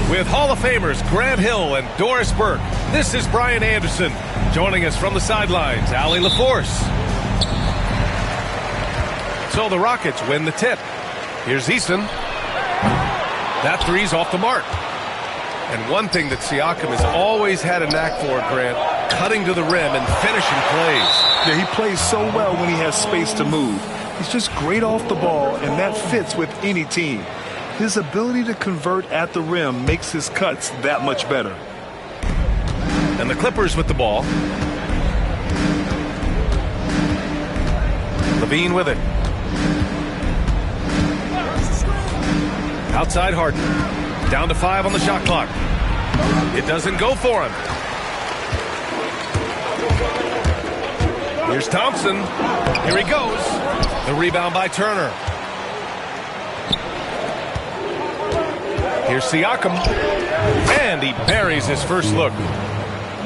With Hall of Famers Grant Hill and Doris Burke, this is Brian Anderson. Joining us from the sidelines, Allie LaForce. So the Rockets win the tip. Here's Eason. That three's off the mark. And one thing that Siakam has always had a knack for, Grant, cutting to the rim and finishing plays. Yeah, he plays so well when he has space to move. He's just great off the ball, and that fits with any team. His ability to convert at the rim makes his cuts that much better. And the Clippers with the ball. Levine with it. Outside Harden. Down to 5 on the shot clock. It doesn't go for him. Here's Thompson. Here he goes. The rebound by Turner. Here's Siakam. And he buries his first look.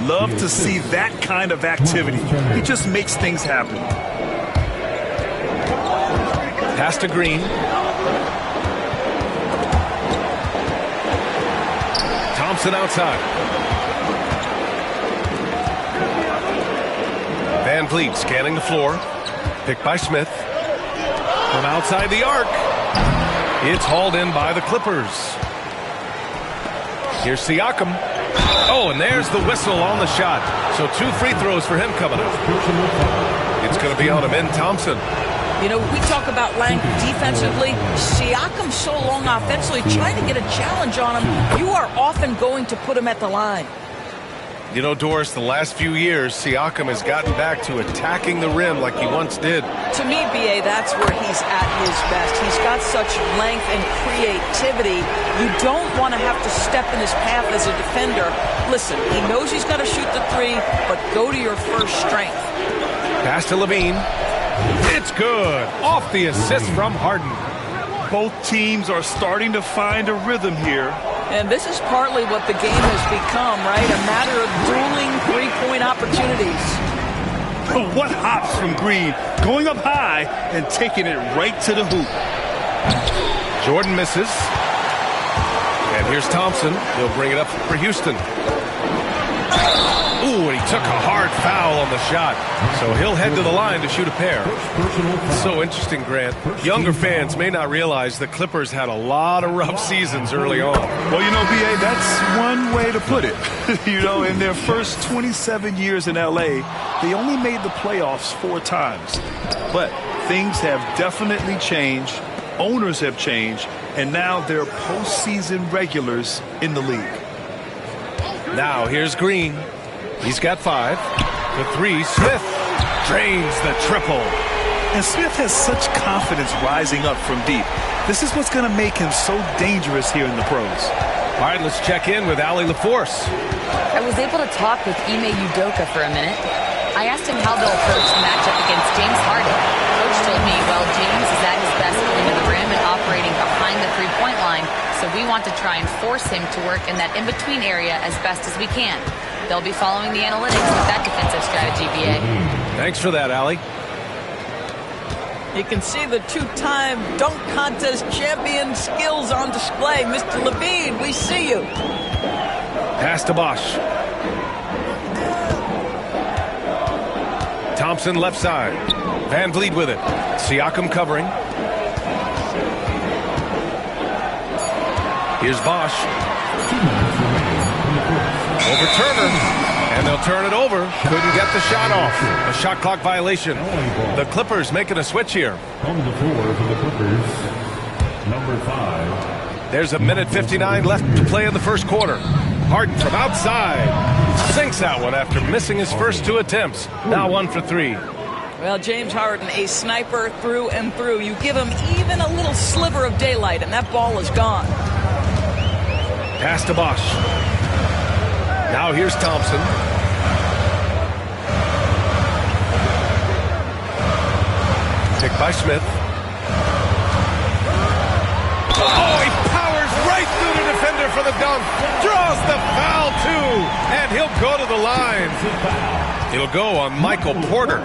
Love to see that kind of activity. He just makes things happen. Pass to Green. Thompson outside. Van Vliet scanning the floor. Picked by Smith. From outside the arc. It's hauled in by the Clippers. Here's Siakam. Oh, and there's the whistle on the shot. So 2 free throws for him coming up. It's going to be on Amen Thompson. You know, we talk about length defensively. Siakam so long offensively, trying to get a challenge on him. You are often going to put him at the line. You know, Doris, the last few years, Siakam has gotten back to attacking the rim like he once did. To me, B.A., that's where he's at his best. He's got such length and creativity. You don't want to have to step in his path as a defender. Listen, he knows he's got to shoot the three, but go to your first strength. Pass to Levine. It's good. Off the assist from Harden. Both teams are starting to find a rhythm here. And this is partly what the game has become, right? A matter of dueling three-point opportunities. What hops from Green, going up high and taking it right to the hoop. Jordan misses. And here's Thompson. He'll bring it up for Houston. Ooh, and he took a hard foul on the shot. So he'll head to the line to shoot a pair. So interesting, Grant. Younger fans may not realize the Clippers had a lot of rough seasons early on. Well, you know, B.A., that's one way to put it. You know, in their first 27 years in L.A., they only made the playoffs 4 times. But things have definitely changed. Owners have changed. And now they're postseason regulars in the league. Now here's Green. He's got 5. The 3, Smith drains the triple. And Smith has such confidence rising up from deep. This is what's going to make him so dangerous here in the pros. All right, let's check in with Allie LaForce. I was able to talk with Ime Udoka for a minute. I asked him how they'll approach the matchup against James Harden. Coach told me, well, James is at his best getting to the rim and operating behind the three-point line, so we want to try and force him to work in that in-between area as best as we can. They'll be following the analytics with that defensive strategy, B.A. Thanks for that, Allie. You can see the 2-time dunk contest champion skills on display. Mr. Levine, we see you. Pass to Bosch. Thompson left side. Van Vliet with it. Siakam covering. Here's Bosch. Over Turner. And they'll turn it over. Couldn't get the shot off. A shot clock violation. The Clippers making a switch here. On the floor for the Clippers, number 5. There's a minute 59 left to play in the first quarter. Harden from outside. Sinks that one after missing his first 2 attempts. Now 1 for 3. Well, James Harden, a sniper through and through. You give him even a little sliver of daylight, and that ball is gone. Pass to Bosch. Now here's Thompson. Picked by Smith. Oh, he powers right through the defender for the dunk. Draws the foul, too. And he'll go to the line. It'll go on Michael Porter.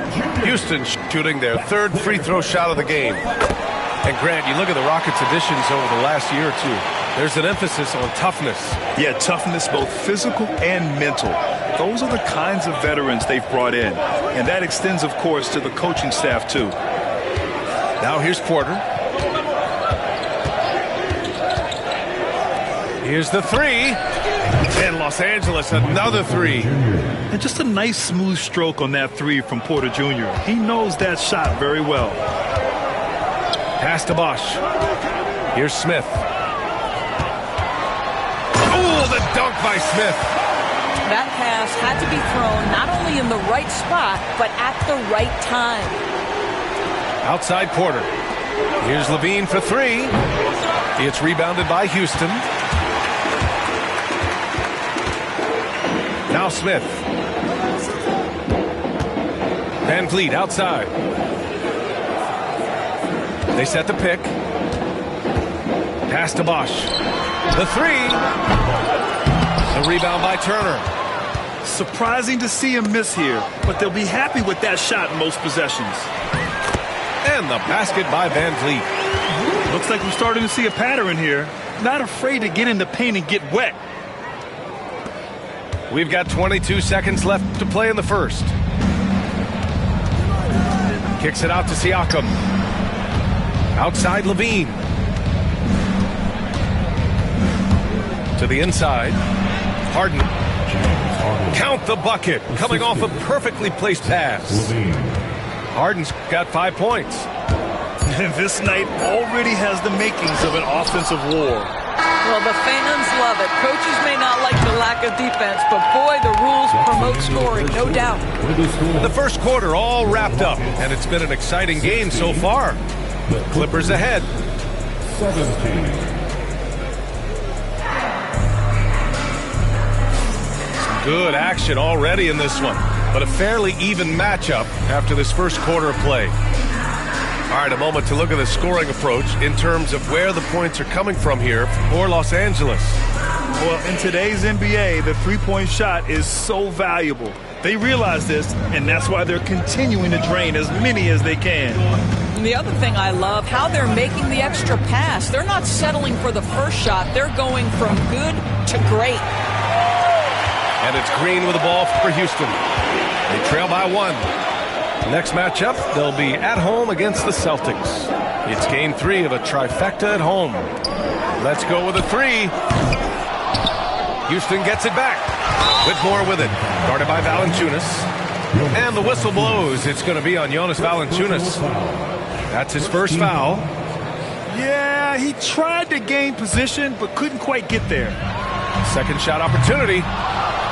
Houston shooting their 3rd free throw shot of the game. And Grant, you look at the Rockets' additions over the last year or two. There's an emphasis on toughness. Yeah, toughness, both physical and mental. Those are the kinds of veterans they've brought in. And that extends, of course, to the coaching staff, too. Now here's Porter. Here's the 3. And Los Angeles, another 3. And just a nice smooth stroke on that 3 from Porter Jr. He knows that shot very well. Pass to Bosch. Here's Smith. Oh, the dunk by Smith. That pass had to be thrown not only in the right spot, but at the right time. Outside Porter. Here's Levine for 3. It's rebounded by Houston. Now Smith. Van Vliet outside. They set the pick. Pass to Bosch. The 3. The rebound by Turner. Surprising to see him miss here, but they'll be happy with that shot in most possessions. And the basket by Van Vliet. Looks like we're starting to see a pattern here. Not afraid to get in the paint and get wet. We've got 22 seconds left to play in the first. Kicks it out to Siakam. Outside Levine. To the inside. Harden. Count the bucket. Coming off a perfectly placed pass. Harden's got 5 points. And this night already has the makings of an offensive war. Well, the fans love it. Coaches may not like the lack of defense, but boy, the rules promote scoring, no doubt. The first quarter all wrapped up, and it's been an exciting game so far. Clippers ahead. 17. Good action already in this one, but a fairly even matchup after this first quarter of play. All right, a moment to look at the scoring approach in terms of where the points are coming from here for Los Angeles. Well, in today's NBA, the three-point shot is so valuable. They realize this, and that's why they're continuing to drain as many as they can. And the other thing I love, how they're making the extra pass. They're not settling for the first shot. They're going from good to great. And it's Green with the ball for Houston. They trail by 1. Next matchup, they'll be at home against the Celtics. It's game 3 of a trifecta at home. Let's go with a 3. Houston gets it back. Whitmore with it. Guarded by Valanciunas. And the whistle blows. It's going to be on Jonas Valanciunas. That's his first foul. Yeah, he tried to gain position, but couldn't quite get there. Second shot opportunity.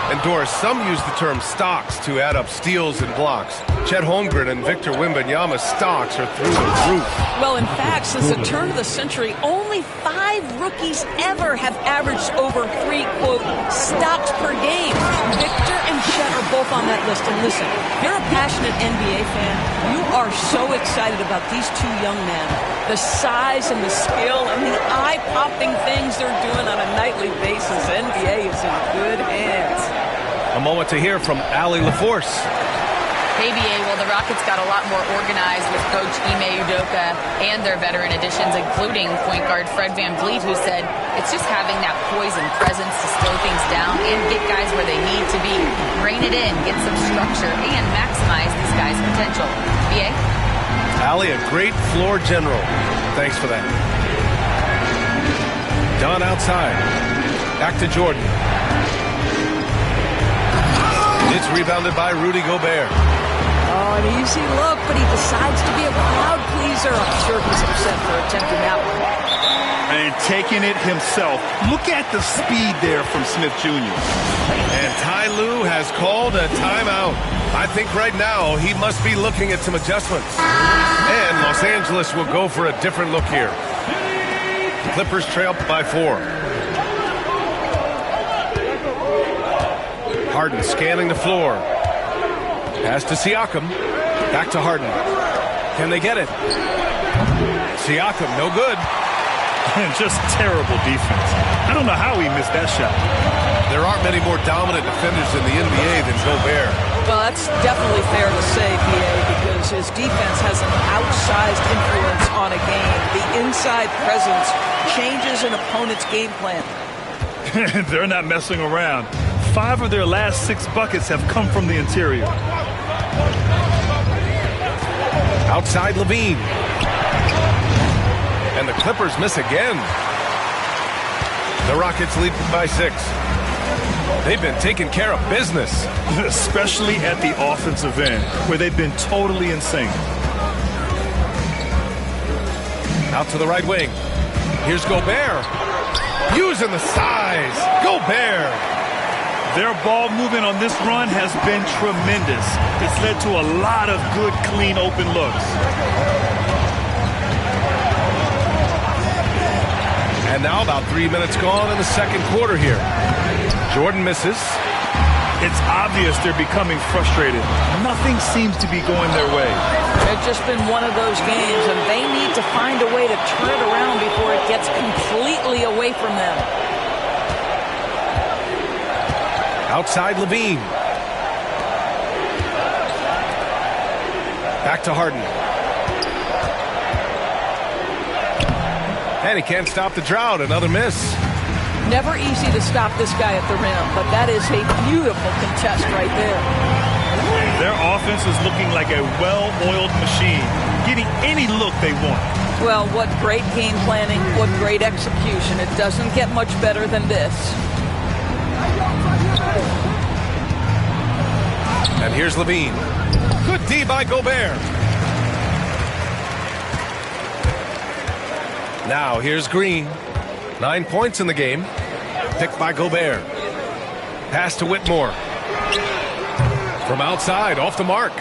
And Doris, some use the term stocks to add up steals and blocks. Chet Holmgren and Victor Wembanyama's stocks are through the roof. Well, in fact, since the turn of the century, only 5 rookies ever have averaged over 3, quote, stocks per game. Victor and Chet are both on that list. And listen, you're a passionate NBA fan. You are so excited about these 2 young men. The size and the skill and the eye-popping things they're doing on a nightly basis. NBA is in good hands. A moment to hear from Allie LaForce. Hey, BA, well, the Rockets got a lot more organized with Coach Ime Udoka and their veteran additions, including point guard Fred VanVleet, who said it's just having that poise and presence to slow things down and get guys where they need to be, rein it in, get some structure, and maximize these guys' potential. BA? Allie, a great floor general. Thanks for that. Done outside. Back to Jordan. It's rebounded by Rudy Gobert. Oh, an easy look, but he decides to be a crowd pleaser. I'm sure he's upset for attempting that one. And taking it himself. Look at the speed there from Smith Jr. And Ty Lue has called a timeout. I think right now he must be looking at some adjustments. And Los Angeles will go for a different look here. The Clippers trail by 4. Harden scanning the floor. Pass to Siakam. Back to Harden. Can they get it? Siakam, no good. And just terrible defense. I don't know how he missed that shot. There aren't many more dominant defenders in the NBA than Gobert. Well, that's definitely fair to say, PA, because his defense has an outsized influence on a game. The inside presence changes an opponent's game plan. They're not messing around. 5 of their last 6 buckets have come from the interior. Outside Levine. And the Clippers miss again. The Rockets lead by 6. They've been taking care of business. Especially at the offensive end, where they've been totally insane. Out to the right wing. Here's Gobert. Using the size. Gobert. Their ball movement on this run has been tremendous. It's led to a lot of good, clean, open looks. And now about 3 minutes gone in the second quarter here. Jordan misses. It's obvious they're becoming frustrated. Nothing seems to be going their way. It's just been one of those games, and they need to find a way to turn it around before it gets completely away from them. Outside Levine. Back to Harden. And he can't stop the drought. Another miss. Never easy to stop this guy at the rim, but that is a beautiful contest right there. Their offense is looking like a well-oiled machine, getting any look they want. Well, what great game planning, what great execution. It doesn't get much better than this. And here's Levine. Good D by Gobert. Now here's Green. 9 points in the game. Picked by Gobert. Pass to Whitmore. From outside, off the mark.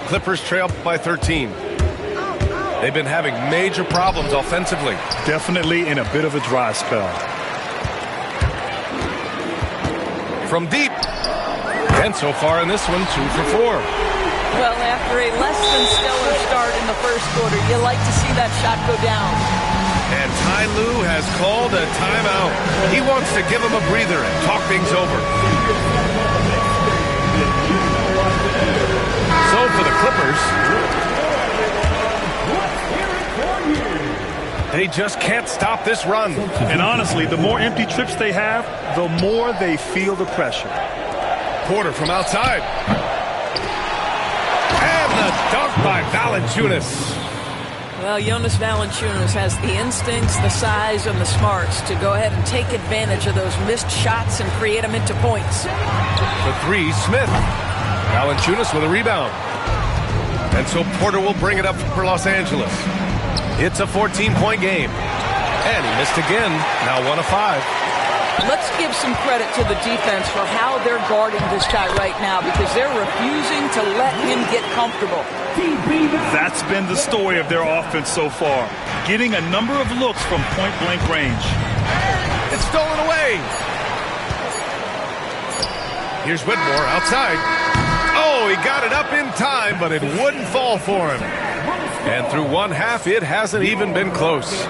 Clippers trail by 13. They've been having major problems offensively. Definitely in a bit of a dry spell. From deep. And so far in this one, 2 for 4. Well, after a less than stellar start in the first quarter, you like to see that shot go down. And Ty Lue has called a timeout. He wants to give him a breather and talk things over. So for the Clippers, they just can't stop this run. And honestly, the more empty trips they have, the more they feel the pressure. Porter from outside. And the dunk by Valanciunas. Well, Jonas Valanciunas has the instincts, the size, and the smarts to go ahead and take advantage of those missed shots and create them into points. The 3, Smith. Valanciunas with a rebound. And so Porter will bring it up for Los Angeles. It's a 14-point game. And he missed again, now 1 of 5. Let's give some credit to the defense for how they're guarding this guy right now, because they're refusing to let him get comfortable. That's been the story of their offense so far. Getting a number of looks from point-blank range. It's stolen away. Here's Whitmore outside. Oh, he got it up in time, but it wouldn't fall for him. And through one half, it hasn't even been close.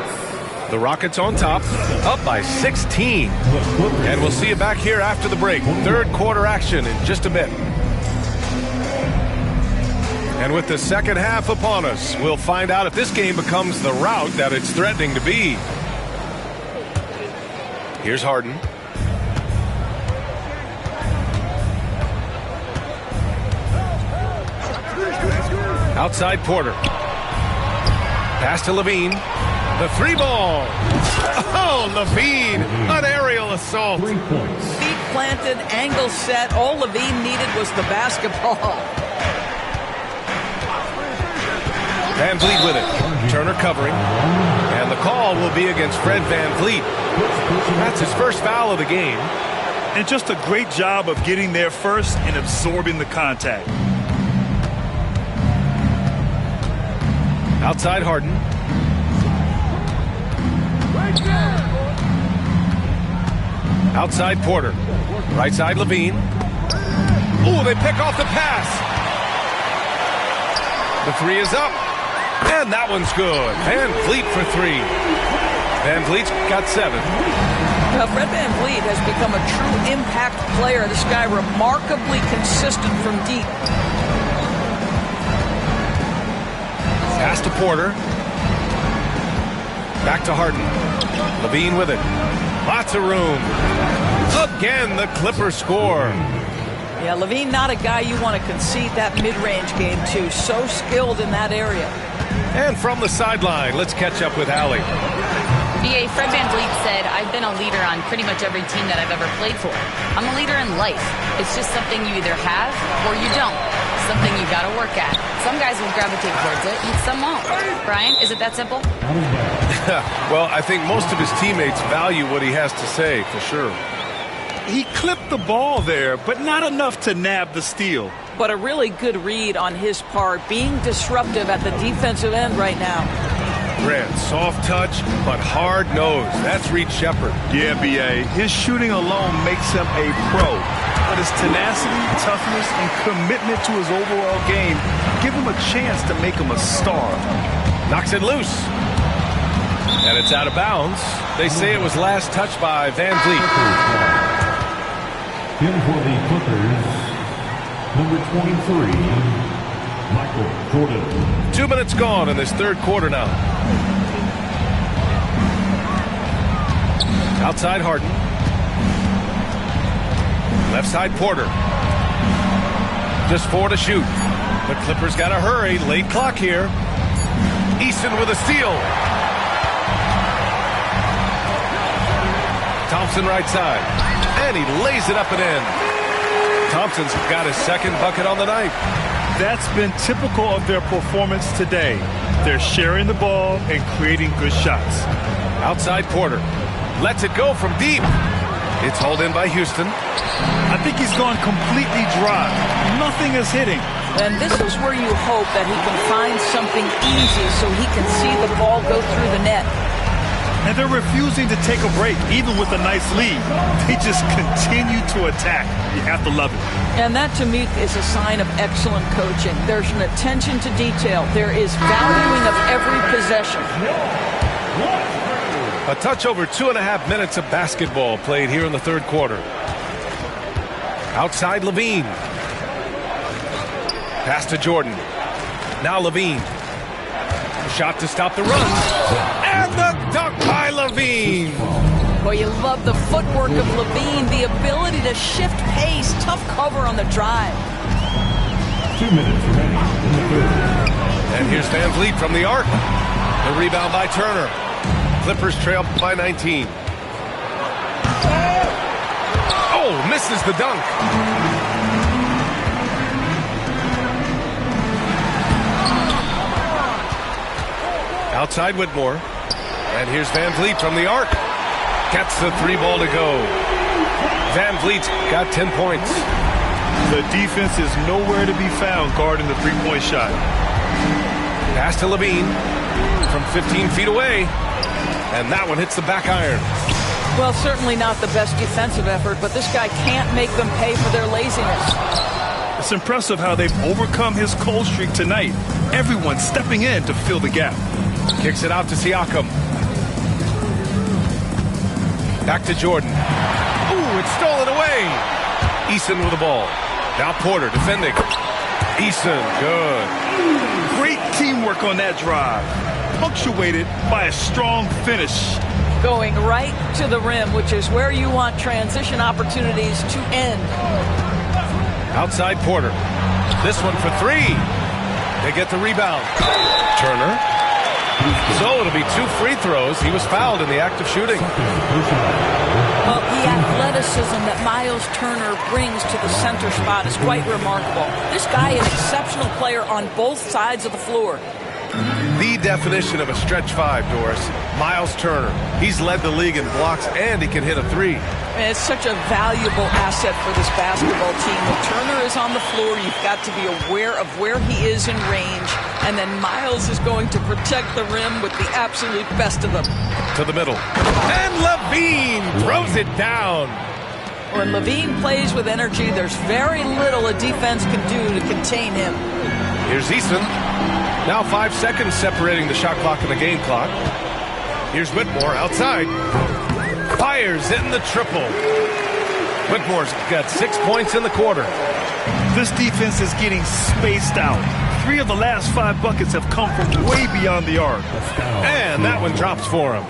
The Rockets on top, up by 16. And we'll see you back here after the break. Third quarter action in just a bit. And with the second half upon us, we'll find out if this game becomes the rout that it's threatening to be. Here's Harden. Outside Porter. Pass to Levine. The 3 ball. Oh, Levine, an aerial assault. 3 points. Feet planted, angle set. All Levine needed was the basketball. Van Vliet with it. Turner covering. And the call will be against Fred Van Vliet. That's his first foul of the game. And just a great job of getting there first and absorbing the contact. Outside Harden. Outside Porter. Right side Levine. Ooh, they pick off the pass. The three is up. And that one's good. Van Vliet for three. Van Vliet's got 7. Fred Van Vliet has become a true impact player. This guy remarkably consistent from deep. Pass to Porter. Back to Harden. Levine with it. Lots of room. Again, the Clippers score. Yeah, Levine not a guy you want to concede that mid-range game to. So skilled in that area. And from the sideline, let's catch up with Allie. BA, Fred Van Vliet said, I've been a leader on pretty much every team that I've ever played for. I'm a leader in life. It's just something you either have or you don't. Something you got to work at. Some guys will gravitate towards it, and some won't. Brian, is it that simple? Well, I think most of his teammates value what he has to say, for sure. He clipped the ball there, but not enough to nab the steal. But a really good read on his part, being disruptive at the defensive end right now. Grant, soft touch, but hard nose. That's Reed Shepherd. Yeah, B.A. His shooting alone makes him a pro. But his tenacity, toughness, and commitment to his overall game give him a chance to make him a star. Knocks it loose. And it's out of bounds. They say it was last touched by Van Vliet. In for the Clippers, number 23, Michael Jordan. 2 minutes gone in this third quarter now. Outside Harden. Left side Porter. Just 4 to shoot. The Clippers got to hurry. Late clock here. Easton with a steal. Thompson right side. And he lays it up and in. Thompson's got his second bucket on the night. That's been typical of their performance today. They're sharing the ball and creating good shots. Outside Porter. Lets it go from deep. It's hauled in by Houston. I think he's gone completely dry. Nothing is hitting. And this is where you hope that he can find something easy so he can see the ball go through the net. And they're refusing to take a break, even with a nice lead. They just continue to attack. You have to love it. And that, to me, is a sign of excellent coaching. There's an attention to detail. There is valuing of every possession. A touch over 2.5 minutes of basketball played here in the third quarter. Outside Levine. Pass to Jordan. Now Levine. Shot to stop the run. And the dunk by Levine. Well, you love the footwork of Levine, the ability to shift pace, tough cover on the drive. 2 minutes remaining in the third. And here's Van Vliet from the arc. The rebound by Turner. Clippers trail by 19. Oh, misses the dunk. Outside Whitmore. And here's Van Vliet from the arc. Gets the 3 ball to go. Van Vliet's got 10 points. The defense is nowhere to be found guarding the three-point shot. Pass to Levine from 15 feet away. And that one hits the back iron. Well, certainly not the best defensive effort, but this guy can't make them pay for their laziness. It's impressive how they've overcome his cold streak tonight. Everyone stepping in to fill the gap. Kicks it out to Siakam. Back to Jordan. Ooh, it's stolen away. Easton with the ball. Now Porter defending. Easton, good. Great teamwork on that drive. Punctuated by a strong finish. Going right to the rim, which is where you want transition opportunities to end. Outside Porter. This one for 3. They get the rebound. Turner. So it'll be 2 free throws. He was fouled in the act of shooting. Well, the athleticism that Miles Turner brings to the center spot is quite remarkable. This guy is an exceptional player on both sides of the floor. The definition of a stretch 5, Doris. Miles Turner. He's led the league in blocks, and he can hit a 3. And it's such a valuable asset for this basketball team. When Turner is on the floor, you've got to be aware of where he is in range, and then Miles is going to protect the rim with the absolute best of them. To the middle. And Levine throws it down. When Levine plays with energy, there's very little a defense can do to contain him. Here's Easton. Now 5 seconds separating the shot clock and the game clock. Here's Whitmore outside. Fires in the triple. Whitmore's got 6 points in the quarter. This defense is getting spaced out. 3 of the last 5 buckets have come from way beyond the arc. And that one drops for him.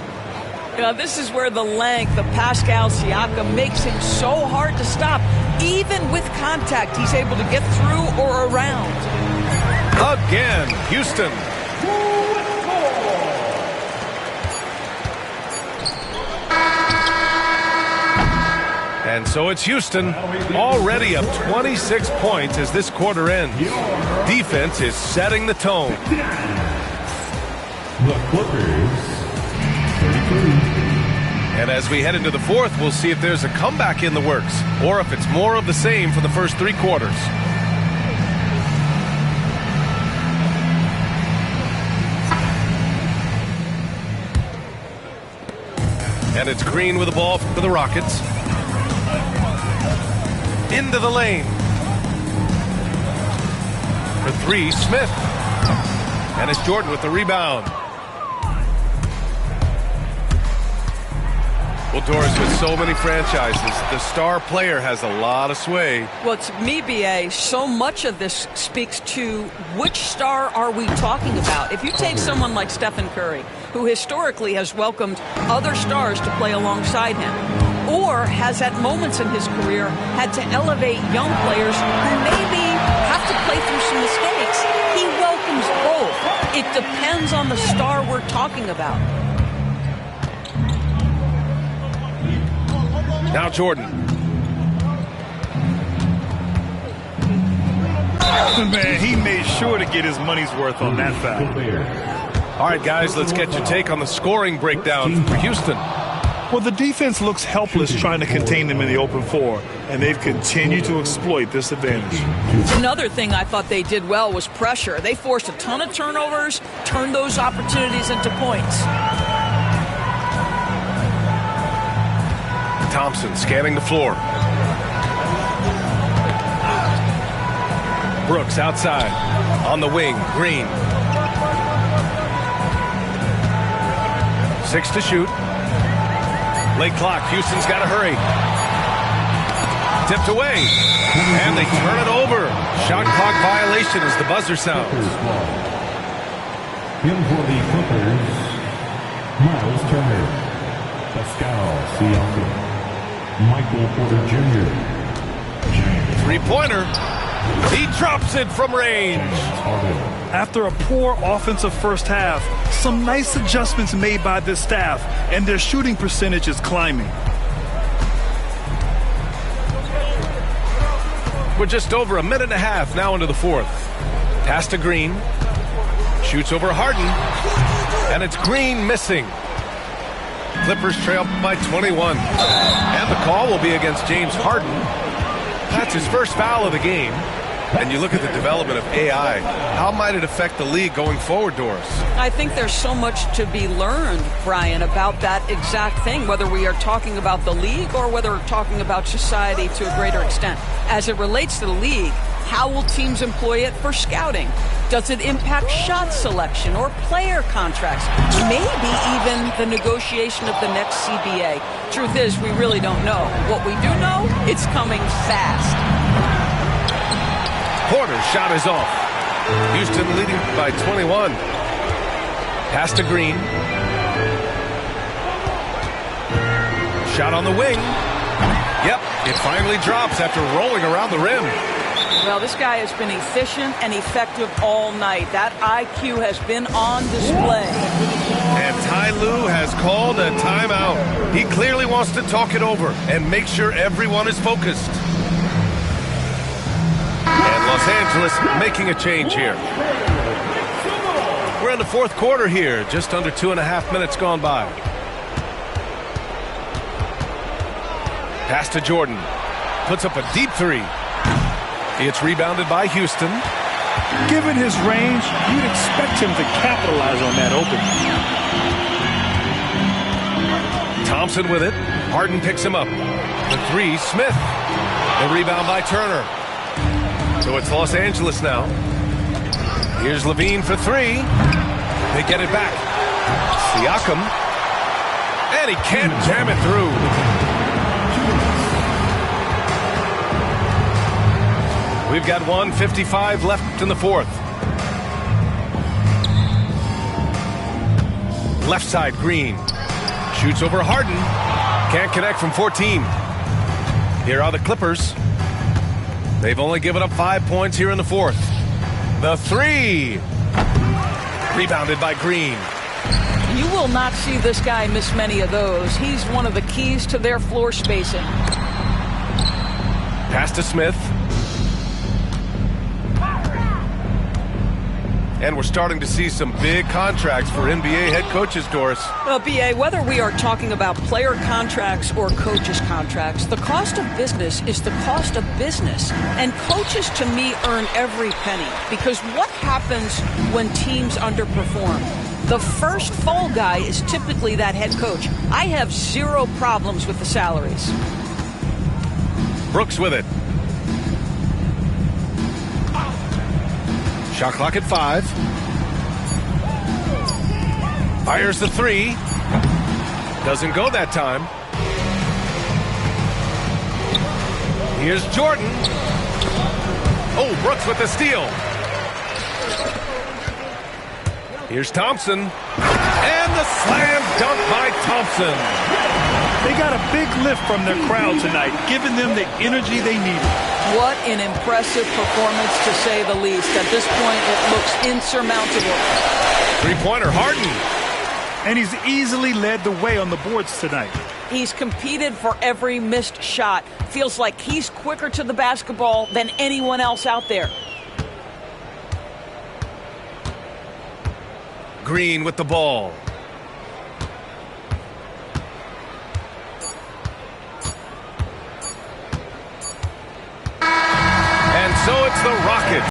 You know, this is where the length of Pascal Siakam makes him so hard to stop. Even with contact, he's able to get through or around. Again, Houston. And so it's Houston, already up 26 points as this quarter ends. Defense is setting the tone. The Clippers, 33. And as we head into the fourth, we'll see if there's a comeback in the works, or if it's more of the same for the first 3 quarters. And it's Green with the ball for the Rockets. Into the lane. For 3, Smith. And it's Jordan with the rebound. Well, Doris, with so many franchises, the star player has a lot of sway. Well, to me, B.A., so much of this speaks to which star are we talking about. If you take someone like Stephen Curry, who historically has welcomed other stars to play alongside him, or has at moments in his career had to elevate young players who maybe have to play through some mistakes, he welcomes both. It depends on the star we're talking about. Now Jordan. Man, he made sure to get his money's worth on that foul. All right, guys, let's get your take on the scoring breakdown for Houston. Well, the defense looks helpless trying to contain them in the open floor, and they've continued to exploit this advantage. Another thing I thought they did well was pressure. They forced a ton of turnovers, turned those opportunities into points. Thompson scanning the floor. Brooks outside. On the wing, Green. 6 to shoot. Late clock, Houston's got to hurry. Tipped away. And they turn it over. Shot clock violation as the buzzer sounds. In for the Clippers, Miles Turner, Pascal Siakam, Michael Porter Jr. Three-pointer. He drops it from range. After a poor offensive first half, some nice adjustments made by this staff, and their shooting percentage is climbing. We're just over a minute and a half now into the fourth. Pass to Green. Shoots over Harden. And it's Green missing. Clippers trail by 21. And the call will be against James Harden. That's his first foul of the game. And you look at the development of AI. How might it affect the league going forward, Doris? I think there's so much to be learned, Brian, about that exact thing, whether we are talking about the league or whether we're talking about society to a greater extent. As it relates to the league, how will teams employ it for scouting? Does it impact shot selection or player contracts? Maybe even the negotiation of the next CBA. Truth is, we really don't know. What we do know, it's coming fast. Porter's shot is off. Houston leading by 21. Pass to Green. Shot on the wing. Yep, it finally drops after rolling around the rim. Well, this guy has been efficient and effective all night. That IQ has been on display. And Ty Lue has called a timeout. He clearly wants to talk it over and make sure everyone is focused. And Los Angeles making a change here. We're in the fourth quarter here, just under 2.5 minutes gone by. Pass to Jordan. Puts up a deep three. It's rebounded by Houston. Given his range, you'd expect him to capitalize on that opening. Thompson with it. Harden picks him up. The three, Smith. The rebound by Turner. So it's Los Angeles now. Here's Levine for three. They get it back. Siakam. And he can't jam it through. We've got 1:55 left in the fourth. Left side, Green. Shoots over Harden. Can't connect from 14. Here are the Clippers. They've only given up 5 points here in the fourth. The three. Rebounded by Green. You will not see this guy miss many of those. He's one of the keys to their floor spacing. Pass to Smith. And we're starting to see some big contracts for NBA head coaches, Doris. Well, B.A., whether we are talking about player contracts or coaches' contracts, the cost of business is the cost of business. And coaches, to me, earn every penny. Because what happens when teams underperform? The first fall guy is typically that head coach. I have zero problems with the salaries. Brooks with it. Shot clock at 5. Fires the three. Doesn't go that time. Here's Jordan. Oh, Brooks with the steal. Here's Thompson. And the slam dunk by Thompson. They got a big lift from their crowd tonight, giving them the energy they needed. What an impressive performance, to say the least. At this point, it looks insurmountable. Three-pointer, Harden. And he's easily led the way on the boards tonight. He's competed for every missed shot. Feels like he's quicker to the basketball than anyone else out there. Green with the ball. And so it's the Rockets